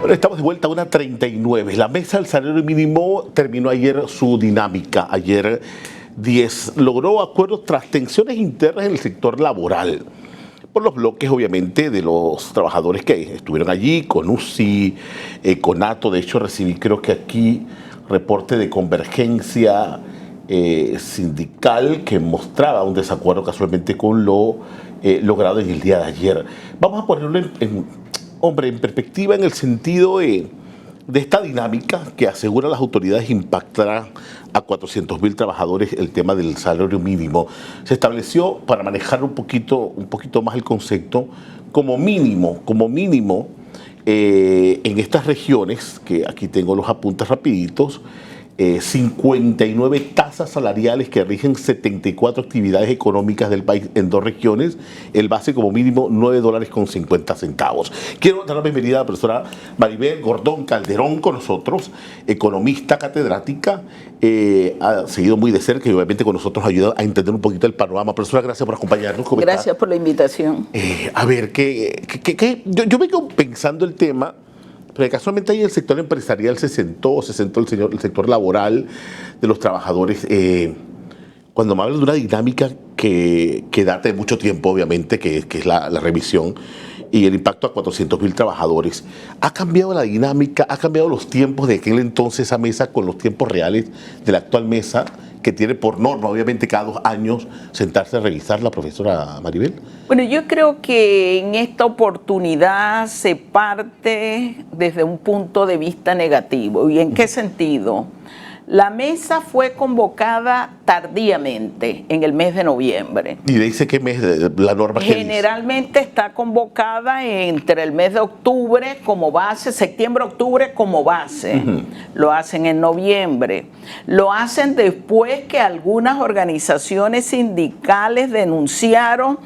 Bueno, estamos de vuelta a 1:39. La mesa del salario mínimo terminó ayer su dinámica. Ayer 10 logró acuerdos tras tensiones internas en el sector laboral. Por los bloques, obviamente, de los trabajadores que estuvieron allí, con UCI, CONATO. De hecho, recibí, creo que aquí, reporte de convergencia sindical que mostraba un desacuerdo casualmente con lo logrado en el día de ayer. Vamos a ponerlo en perspectiva en el sentido de esta dinámica que asegura las autoridades impactará a 400.000 trabajadores el tema del salario mínimo. Se estableció, para manejar un poquito más el concepto, como mínimo, en estas regiones, que aquí tengo los apuntes rapiditos, 59 tasas salariales que rigen 74 actividades económicas del país en 2 regiones, el base como mínimo $9.50. Quiero dar la bienvenida a la profesora Maribel Gordón Calderón con nosotros, economista catedrática, ha seguido muy de cerca y obviamente con nosotros ayuda a entender un poquito el panorama. Profesora, gracias por acompañarnos. Gracias por la invitación. A ver, yo vengo pensando el tema. Pero casualmente ahí el sector empresarial se sentó el sector laboral de los trabajadores. Cuando me hablan de una dinámica que data de mucho tiempo, obviamente, que es la revisión y el impacto a 400.000 trabajadores, ¿ha cambiado la dinámica? ¿Ha cambiado los tiempos de aquel entonces esa mesa con los tiempos reales de la actual mesa, que tiene por norma, obviamente, cada 2 años sentarse a revisar la profesora Maribel? Bueno, yo creo que en esta oportunidad se parte desde un punto de vista negativo. ¿Y en qué sentido? La mesa fue convocada tardíamente, en el mes de noviembre. ¿Y dice qué mes la norma? Generalmente está convocada entre el mes de octubre como base, septiembre-octubre como base. Lo hacen en noviembre. Lo hacen después que algunas organizaciones sindicales denunciaron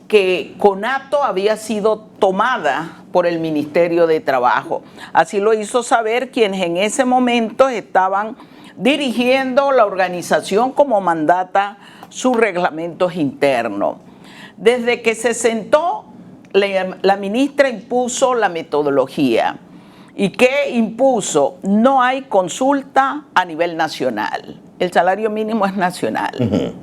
que CONATO había sido tomada por el Ministerio de Trabajo. Así lo hizo saber quienes en ese momento estaban dirigiendo la organización como mandata sus reglamentos internos. Desde que se sentó, la ministra impuso la metodología. ¿Y qué impuso? No hay consulta a nivel nacional. El salario mínimo es nacional.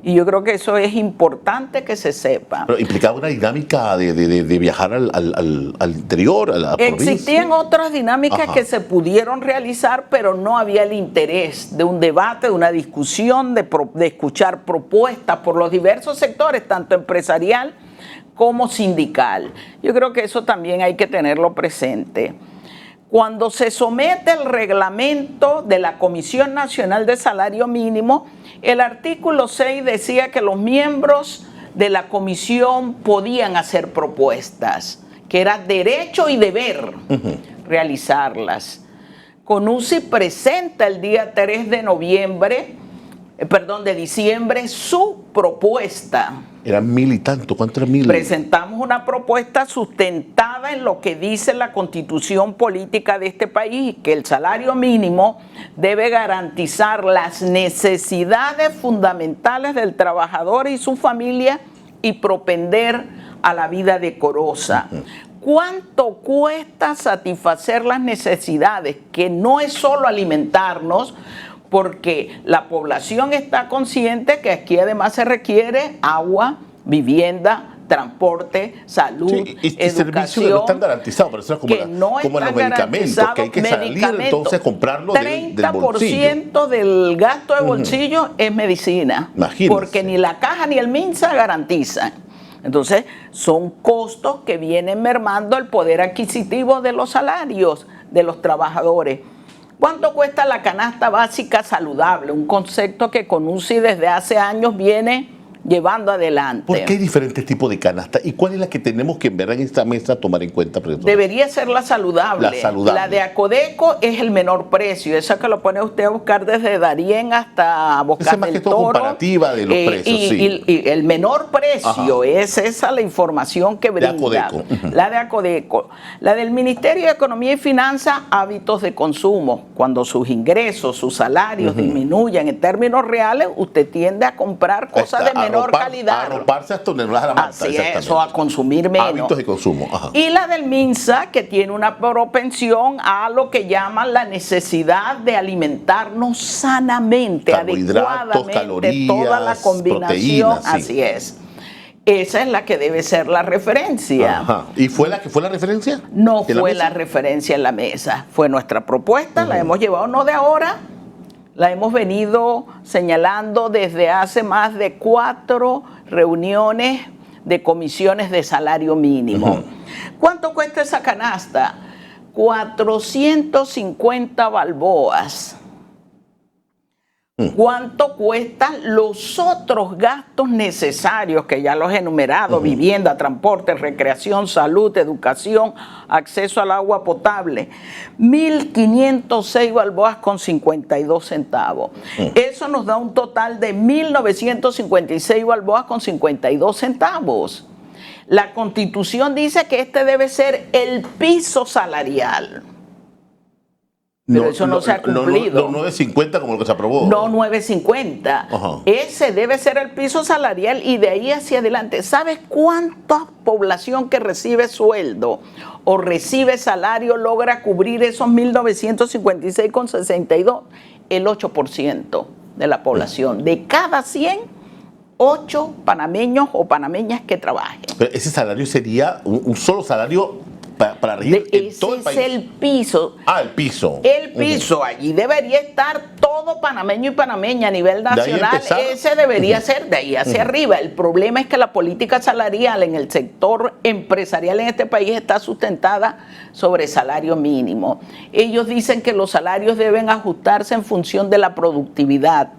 Y yo creo que eso es importante que se sepa. Pero implicaba una dinámica de viajar al interior, a la provincia. Existían otras dinámicas que se pudieron realizar, pero no había el interés de un debate, de una discusión, de escuchar propuestas por los diversos sectores, tanto empresarial como sindical. Yo creo que eso también hay que tenerlo presente. Cuando se somete el reglamento de la Comisión Nacional de Salario Mínimo, el artículo 6 decía que los miembros de la comisión podían hacer propuestas, que era derecho y deber realizarlas. CONUCI presenta el día 3 de diciembre su propuesta. Eran 1.000 y tanto, ¿cuánto eran 1.000? Presentamos una propuesta sustentada en lo que dice la Constitución política de este país, que el salario mínimo debe garantizar las necesidades fundamentales del trabajador y su familia y propender a la vida decorosa. ¿Cuánto cuesta satisfacer las necesidades? Que no es solo alimentarnos, porque la población está consciente que aquí además se requiere agua, vivienda, transporte, salud, y educación. Servicios que no están garantizados, pero eso es como los medicamentos, que hay que salir entonces a comprarlo del bolsillo. 30% del gasto de bolsillo es medicina. Imagínense. Porque ni la caja ni el MINSA garantizan. Entonces, son costos que vienen mermando el poder adquisitivo de los salarios de los trabajadores. ¿Cuánto cuesta la canasta básica saludable? Un concepto que CONUCI desde hace años viene llevando adelante. ¿Por qué hay diferentes tipos de canasta? ¿Y cuál es la que tenemos que en verdad en esta mesa tomar en cuenta, profesor? Debería ser la saludable. La saludable. La de Acodeco es el menor precio. Esa que lo pone usted a buscar desde Darién hasta Bocas Esa es más del que todo Toro. comparativa de los precios, sí. Y el menor precio es esa la información que brinda. De Acodeco. La de Acodeco. La del Ministerio de Economía y Finanzas, hábitos de consumo. Cuando sus ingresos, sus salarios disminuyen en términos reales, usted tiende a comprar cosas de menor menor calidad. Arroparse hasta donde no las da la manta. Así es, o a consumir menos. Hábitos de consumo. Ajá. Y la del MINSA, que tiene una propensión a lo que llaman la necesidad de alimentarnos sanamente, adecuadamente, calorías, toda la combinación. proteínas, sí. Así es. Esa es la que debe ser la referencia. Ajá. ¿Y fue la que fue la referencia? No fue la referencia en la mesa, fue nuestra propuesta, la hemos llevado no de ahora, la hemos venido señalando desde hace más de 4 reuniones de comisiones de salario mínimo. ¿Cuánto cuesta esa canasta? 450 balboas. ¿Cuánto cuestan los otros gastos necesarios que ya los he enumerado? Vivienda, transporte, recreación, salud, educación, acceso al agua potable. 1.506 balboas con 52 centavos. Eso nos da un total de 1.956 balboas con 52 centavos. La Constitución dice que este debe ser el piso salarial. Pero eso no se ha cumplido. No 9.50 como lo que se aprobó. No 9.50. Ajá. Ese debe ser el piso salarial y de ahí hacia adelante. ¿Sabes cuánta población que recibe sueldo o recibe salario logra cubrir esos 1.956,62? El 8% de la población. De cada 100, 8 panameños o panameñas que trabajen. Pero ese salario sería un solo salario para regir en todo el país. Ese es el piso. Ah, el piso. El piso, allí debería estar todo panameño y panameña a nivel nacional. Ese debería ser de ahí hacia arriba. El problema es que la política salarial en el sector empresarial en este país está sustentada sobre salario mínimo. Ellos dicen que los salarios deben ajustarse en función de la productividad.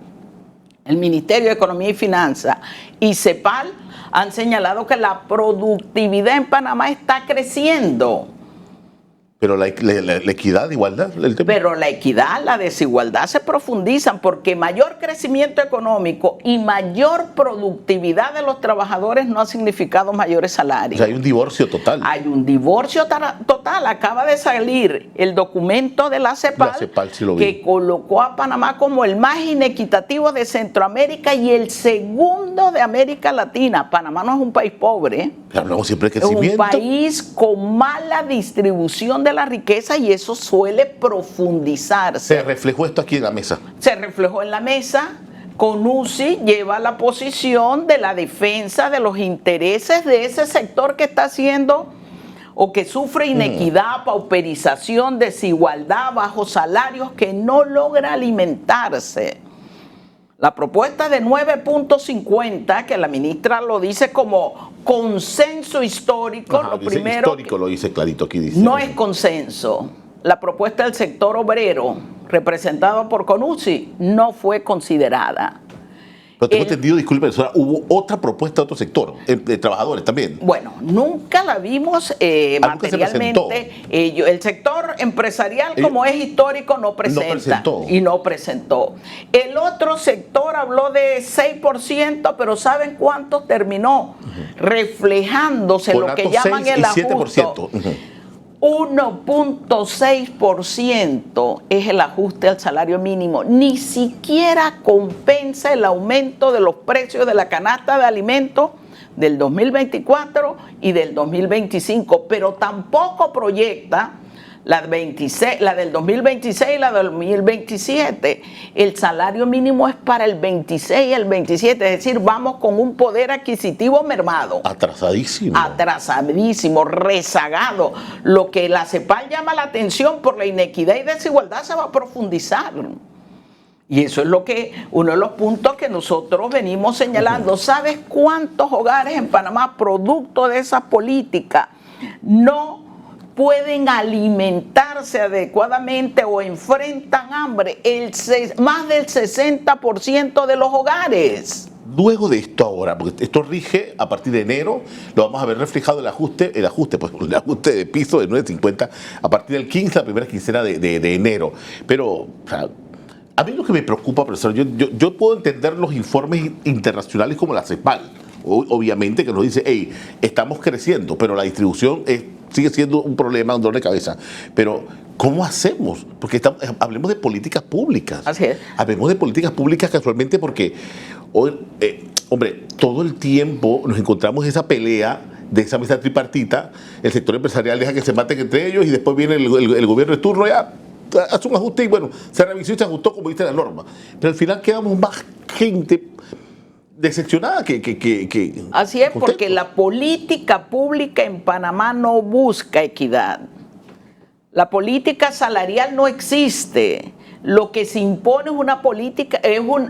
El Ministerio de Economía y Finanzas y CEPAL han señalado que la productividad en Panamá está creciendo. Pero la equidad, igualdad, el tema. Pero la equidad, la desigualdad se profundizan porque mayor crecimiento económico y mayor productividad de los trabajadores no ha significado mayores salarios. O sea, hay un divorcio total. Hay un divorcio total. Acaba de salir el documento de la CEPAL, sí lo vi, que colocó a Panamá como el más inequitativo de Centroamérica y el segundo de América Latina. Panamá no es un país pobre. Hablamos siempre de crecimiento. Es un país con mala distribución de la riqueza y eso suele profundizarse. Se reflejó esto aquí en la mesa. Se reflejó en la mesa. CONUSI lleva la posición de la defensa de los intereses de ese sector que está haciendo o que sufre inequidad, pauperización, desigualdad, bajos salarios, que no logra alimentarse. La propuesta de 9.50, que la ministra lo dice como consenso histórico, Ajá, lo primero histórico lo dice clarito aquí. Dice. No es consenso. La propuesta del sector obrero, representado por CONUSI, no fue considerada. Pero tengo entendido, disculpe, hubo otra propuesta de otro sector, de trabajadores también. Bueno, nunca la vimos materialmente. El sector empresarial, como es histórico, no presenta. Y no presentó. El otro sector habló de 6%, pero ¿saben cuánto terminó? Reflejándose lo que llaman el ajuste. 1.6% es el ajuste al salario mínimo. Ni siquiera compensa el aumento de los precios de la canasta de alimentos del 2024 y del 2025, pero tampoco proyecta la del 2026 y la del 2027. El salario mínimo es para el 26 y el 27, es decir, vamos con un poder adquisitivo mermado. Atrasadísimo. Atrasadísimo, rezagado. Lo que la CEPAL llama la atención por la inequidad y desigualdad se va a profundizar. Y eso es uno de los puntos que nosotros venimos señalando. ¿Sabes cuántos hogares en Panamá, producto de esa política, no pueden alimentarse adecuadamente o enfrentan hambre? Más del 60% de los hogares. Luego de esto ahora, porque esto rige a partir de enero, lo vamos a ver reflejado el ajuste de piso de 9.50 a partir del 15, la primera quincena de enero. Pero, o sea, a mí lo que me preocupa, profesor, yo puedo entender los informes internacionales como la CEPAL, obviamente, que nos dice, hey, estamos creciendo, pero la distribución sigue siendo un problema, un dolor de cabeza. Pero, ¿cómo hacemos? Porque hablemos de políticas públicas. Así es. Hablemos de políticas públicas casualmente porque Hoy, hombre, todo el tiempo nos encontramos esa pelea de esa mesa tripartita, el sector empresarial deja que se maten entre ellos y después viene el gobierno de turno ya hace un ajuste y bueno, se revisó y se ajustó como dice la norma. Pero al final quedamos más gente decepcionada que Así es, contento. porque la política pública en Panamá no busca equidad. La política salarial no existe. Lo que se impone es una política,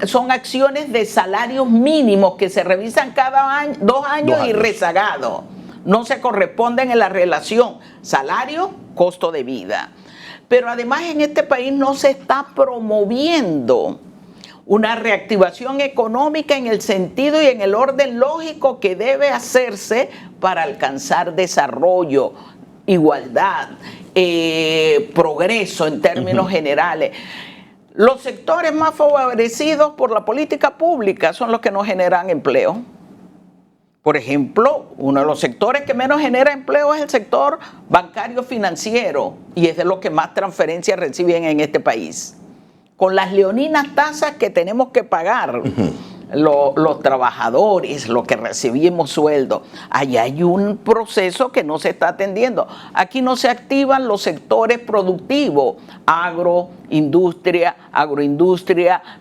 son acciones de salarios mínimos que se revisan cada año, 2 años y rezagado. No se corresponden en la relación salario-costo de vida. Pero además en este país no se está promoviendo una reactivación económica en el sentido y en el orden lógico que debe hacerse para alcanzar desarrollo, igualdad, progreso en términos generales. Los sectores más favorecidos por la política pública son los que no generan empleo. Por ejemplo, uno de los sectores que menos genera empleo es el sector bancario financiero y es de los que más transferencias reciben en este país. Con las leoninas tasas que tenemos que pagar los trabajadores, los que recibimos sueldo, allá hay un proceso que no se está atendiendo. Aquí no se activan los sectores productivos, agroindustria,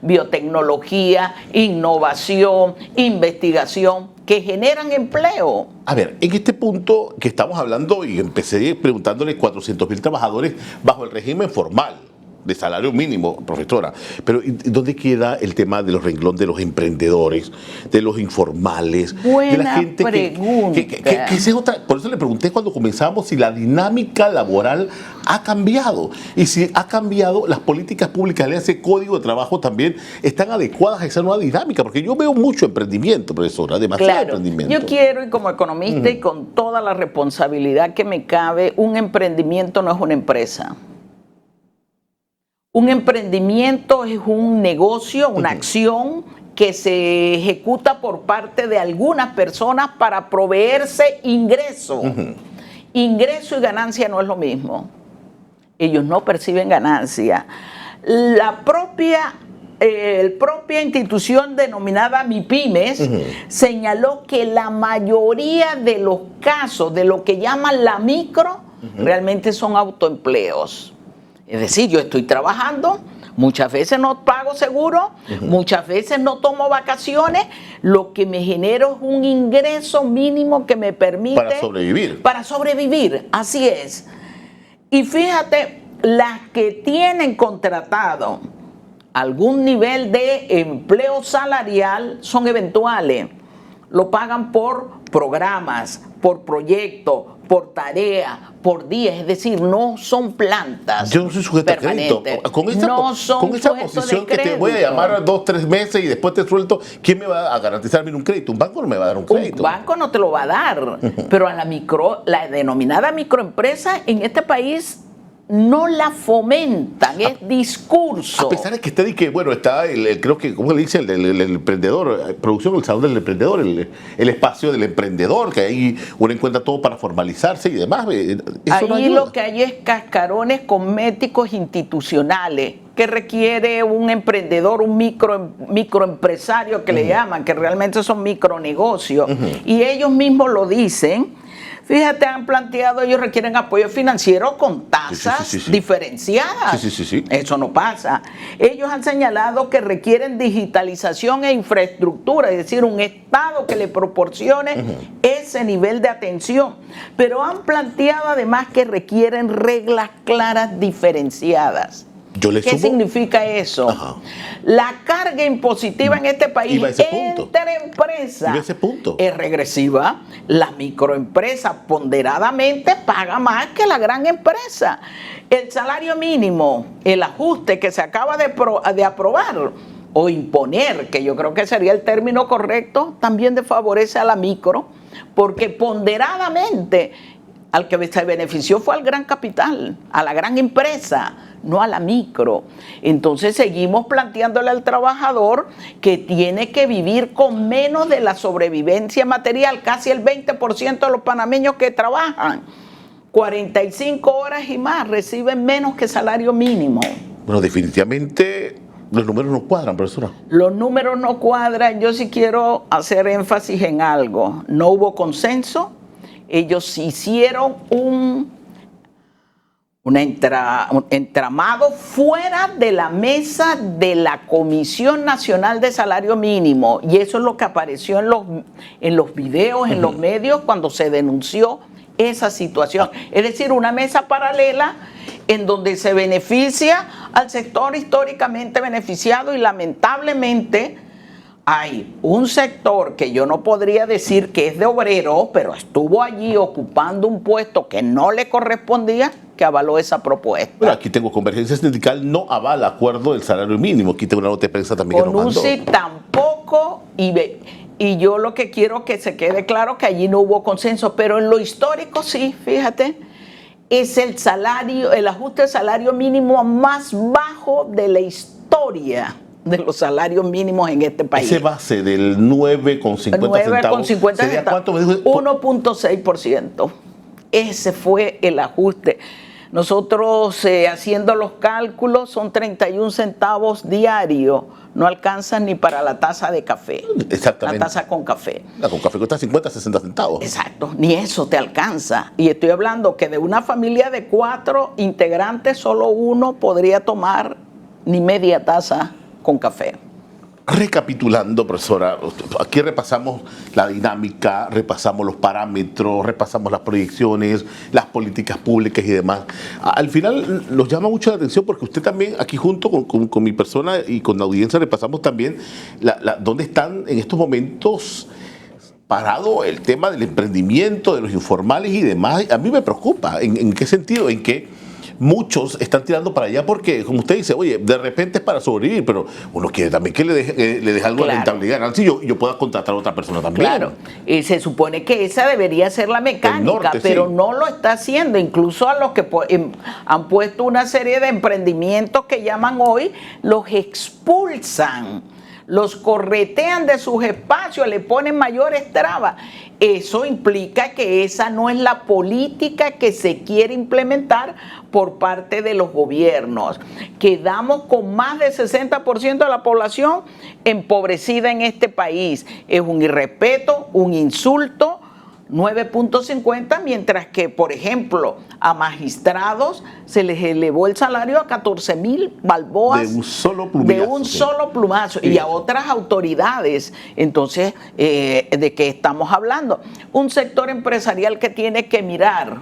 biotecnología, innovación, investigación, que generan empleo. A ver, en este punto que estamos hablando, y empecé preguntándole 400.000 trabajadores bajo el régimen formal de salario mínimo, profesora, pero ¿dónde queda el tema de los renglones de los emprendedores, de los informales, Buena de la gente pregunta. que esa es otra? Por eso le pregunté cuando comenzamos si la dinámica laboral ha cambiado y si ha cambiado las políticas públicas, ese código de trabajo también están adecuadas a esa nueva dinámica, porque yo veo mucho emprendimiento, profesora, demasiado emprendimiento. Yo quiero, y como economista y con toda la responsabilidad que me cabe, un emprendimiento no es una empresa. Un emprendimiento es un negocio, una acción que se ejecuta por parte de algunas personas para proveerse ingreso. Ingreso y ganancia no es lo mismo. Ellos no perciben ganancia. La propia institución denominada MIPYMES señaló que la mayoría de los casos de lo que llaman la micro realmente son autoempleos. Es decir, yo estoy trabajando, muchas veces no pago seguro, muchas veces no tomo vacaciones, lo que me genero es un ingreso mínimo que me permite... Para sobrevivir. Para sobrevivir, así es. Y fíjate, las que tienen contratado algún nivel de empleo salarial son eventuales. Lo pagan por programas, por proyectos, por tarea, por días, es decir, no son plantas. Yo no soy sujeto a crédito. Con esa posición que te voy a llamar a 2, 3 meses y después te suelto, ¿quién me va a garantizar un crédito? Un banco no me va a dar un crédito. Un banco no te lo va a dar, pero a la denominada microempresa en este país no la fomentan, es discurso. A pesar de que está, bueno, está creo que, ¿cómo le dice? El emprendedor, producción, el salón del emprendedor, el espacio del emprendedor, que ahí uno encuentra todo para formalizarse y demás. Eso no ahí ayuda. lo que hay es cascarones cosméticos institucionales que requiere un emprendedor, un microempresario que le llaman, que realmente son micronegocios. Y ellos mismos lo dicen. Fíjate, han planteado, ellos requieren apoyo financiero con tasas diferenciadas. Sí. Eso no pasa. Ellos han señalado que requieren digitalización e infraestructura, es decir, un Estado que le proporcione ese nivel de atención. Pero han planteado además que requieren reglas claras diferenciadas. ¿Qué significa eso? La carga impositiva en este país entre empresas es regresiva. La microempresa ponderadamente paga más que la gran empresa. El salario mínimo, el ajuste que se acaba de aprobar o imponer, que yo creo que sería el término correcto, también desfavorece a la micro, porque ponderadamente al que se benefició fue al gran capital, a la gran empresa, no a la micro. Entonces seguimos planteándole al trabajador que tiene que vivir con menos de la sobrevivencia material. Casi el 20% de los panameños que trabajan 45 horas y más reciben menos que salario mínimo. Bueno, definitivamente Los números no cuadran, profesora. Los números no cuadran. Yo sí quiero hacer énfasis en algo. No hubo consenso. Ellos hicieron un entramado fuera de la mesa de la Comisión Nacional de Salario Mínimo. Y eso es lo que apareció en los videos, en los medios, cuando se denunció esa situación. Es decir, una mesa paralela en donde se beneficia al sector históricamente beneficiado, y lamentablemente hay un sector que yo no podría decir que es de obrero, pero estuvo allí ocupando un puesto que no le correspondía, que avaló esa propuesta. Bueno, aquí tengo Convergencia Sindical, no avala acuerdo del salario mínimo. Aquí tengo una nota de prensa también que nos mandó. CONUSI tampoco, y yo lo que quiero que se quede claro que allí no hubo consenso, pero en lo histórico sí, fíjate, es el ajuste del salario mínimo más bajo de la historia de los salarios mínimos en este país. Ese base del 9,50 centavos. 9,50 ¿Sería cuánto me dijo? 1.6%. Ese fue el ajuste. Nosotros haciendo los cálculos son 31 centavos diarios. No alcanzan ni para la taza de café. Exactamente. La taza con café. La con café cuesta 50, 60 centavos. Exacto, ni eso te alcanza. Y estoy hablando que de una familia de 4 integrantes, solo uno podría tomar ni media taza con café. Recapitulando, profesora, aquí repasamos la dinámica, repasamos los parámetros, repasamos las proyecciones, las políticas públicas y demás. Al final nos llama mucho la atención porque usted también, aquí junto con mi persona y con la audiencia, repasamos también dónde están en estos momentos parado el tema del emprendimiento, de los informales y demás. A mí me preocupa. ¿En qué sentido? En que muchos están tirando para allá porque, como usted dice, oye, de repente es para sobrevivir, pero uno quiere también que le deje algo de rentabilidad. Si yo pueda contratar a otra persona también. Claro, y se supone que esa debería ser la mecánica, pero sí, no lo está haciendo. Incluso a los que han puesto una serie de emprendimientos que llaman hoy, los expulsan, los corretean de sus espacios, le ponen mayores trabas. Eso implica que esa no es la política que se quiere implementar por parte de los gobiernos. Quedamos con más del 60% de la población empobrecida en este país. Es un irrespeto, un insulto. 9.50, mientras que, por ejemplo, a magistrados se les elevó el salario a 14,000 balboas. De un solo plumazo. De un solo plumazo. Sí. Y a otras autoridades. Entonces, ¿de qué estamos hablando? Un sector empresarial que tiene que mirar,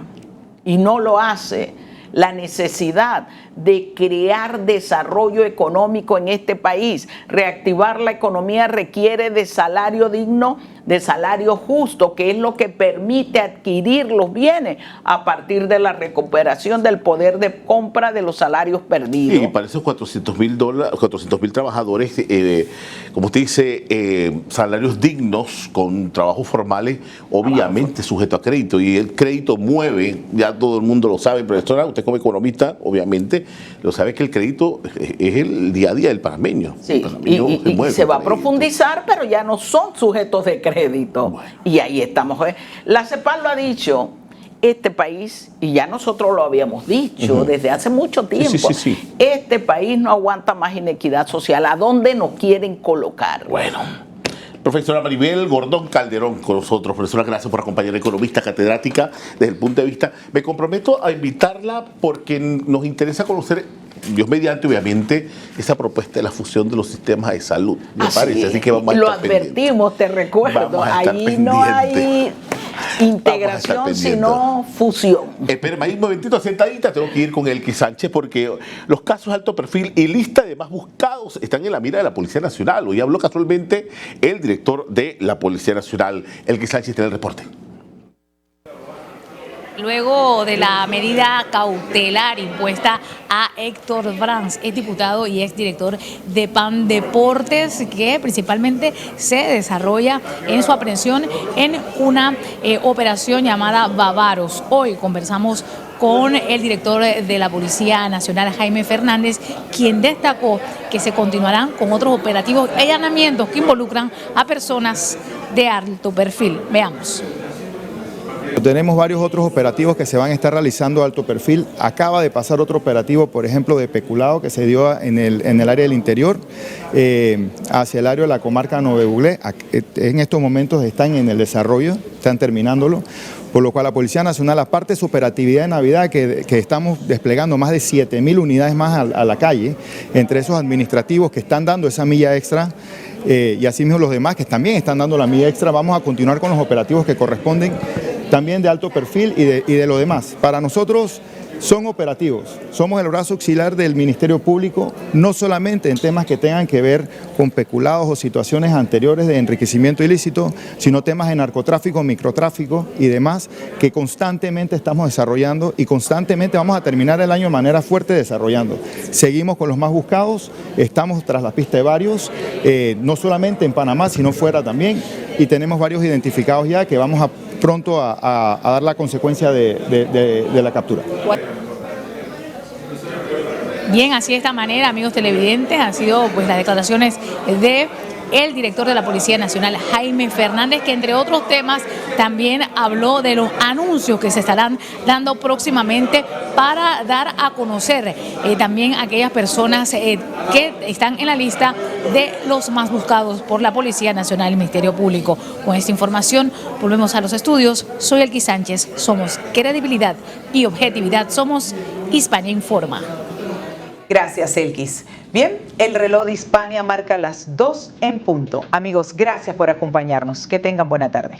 y no lo hace, la necesidad de crear desarrollo económico en este país. Reactivar la economía requiere de salario digno, de salario justo, que es lo que permite adquirir los bienes a partir de la recuperación del poder de compra de los salarios perdidos. Sí, para esos 400,000 trabajadores, como usted dice, salarios dignos con trabajos formales, obviamente sujeto a crédito. Y el crédito mueve, ya todo el mundo lo sabe, profesora, usted como economista, obviamente, lo sabe que el crédito es el día a día del panameño. Sí, y se va a profundizar, pero ya no son sujetos de crédito. Bueno. Y ahí estamos. La CEPAL lo ha dicho, este país, y ya nosotros lo habíamos dicho desde hace mucho tiempo, sí. Este país no aguanta más inequidad social. ¿A dónde nos quieren colocar? Bueno. Profesora Maribel Gordón Calderón con nosotros. Profesora, gracias por acompañar, economista, catedrática, desde el punto de vista. Me comprometo a invitarla porque nos interesa conocer, Dios mediante, obviamente, esa propuesta de la fusión de los sistemas de salud. Me parece, así que vamos a estar advertimos, te recuerdo, ahí no hay integración, sino fusión. Espérame ahí un momentito, sentadita, tengo que ir con Elqui Sánchez porque los casos de alto perfil y lista de más buscados están en la mira de la Policía Nacional. Hoy habló casualmente el director de la Policía Nacional. Elqui Sánchez tiene el reporte. Luego de la medida cautelar impuesta a Héctor Brands, es diputado y es director de PAN Deportes, que principalmente se desarrolla en su aprehensión en una operación llamada Bávaros. Hoy conversamos con el director de la Policía Nacional, Jaime Fernández, quien destacó que se continuarán con otros operativos y allanamientos que involucran a personas de alto perfil. Veamos. Tenemos varios otros operativos que se van a estar realizando de alto perfil. Acaba de pasar otro operativo, por ejemplo, de peculado que se dio en el área del interior, hacia el área de la comarca Nove Buglé. En estos momentos están en el desarrollo, están terminándolo. Por lo cual la Policía Nacional, aparte de su operatividad de Navidad, que estamos desplegando más de 7.000 unidades más a la calle, entre esos administrativos que están dando esa milla extra, y asimismo los demás que también están dando la milla extra, vamos a continuar con los operativos que corresponden también de alto perfil y de lo demás. Para nosotros son operativos, somos el brazo auxiliar del Ministerio Público, no solamente en temas que tengan que ver con peculados o situaciones anteriores de enriquecimiento ilícito, sino temas de narcotráfico, microtráfico y demás que constantemente estamos desarrollando y constantemente vamos a terminar el año de manera fuerte desarrollando. Seguimos con los más buscados, estamos tras la pista de varios, no solamente en Panamá, sino fuera también, y tenemos varios identificados ya que vamos a pronto a dar la consecuencia de la captura. Bien, así de esta manera, amigos televidentes, han sido pues las declaraciones de el director de la Policía Nacional, Jaime Fernández, que entre otros temas también habló de los anuncios que se estarán dando próximamente para dar a conocer también a aquellas personas que están en la lista de los más buscados por la Policía Nacional y el Ministerio Público. Con esta información volvemos a los estudios. Soy Elkis Sánchez, somos credibilidad y objetividad, somos Hispania Informa. Gracias, Elkis. Bien, el reloj de Hispania marca las 2 en punto. Amigos, gracias por acompañarnos. Que tengan buena tarde.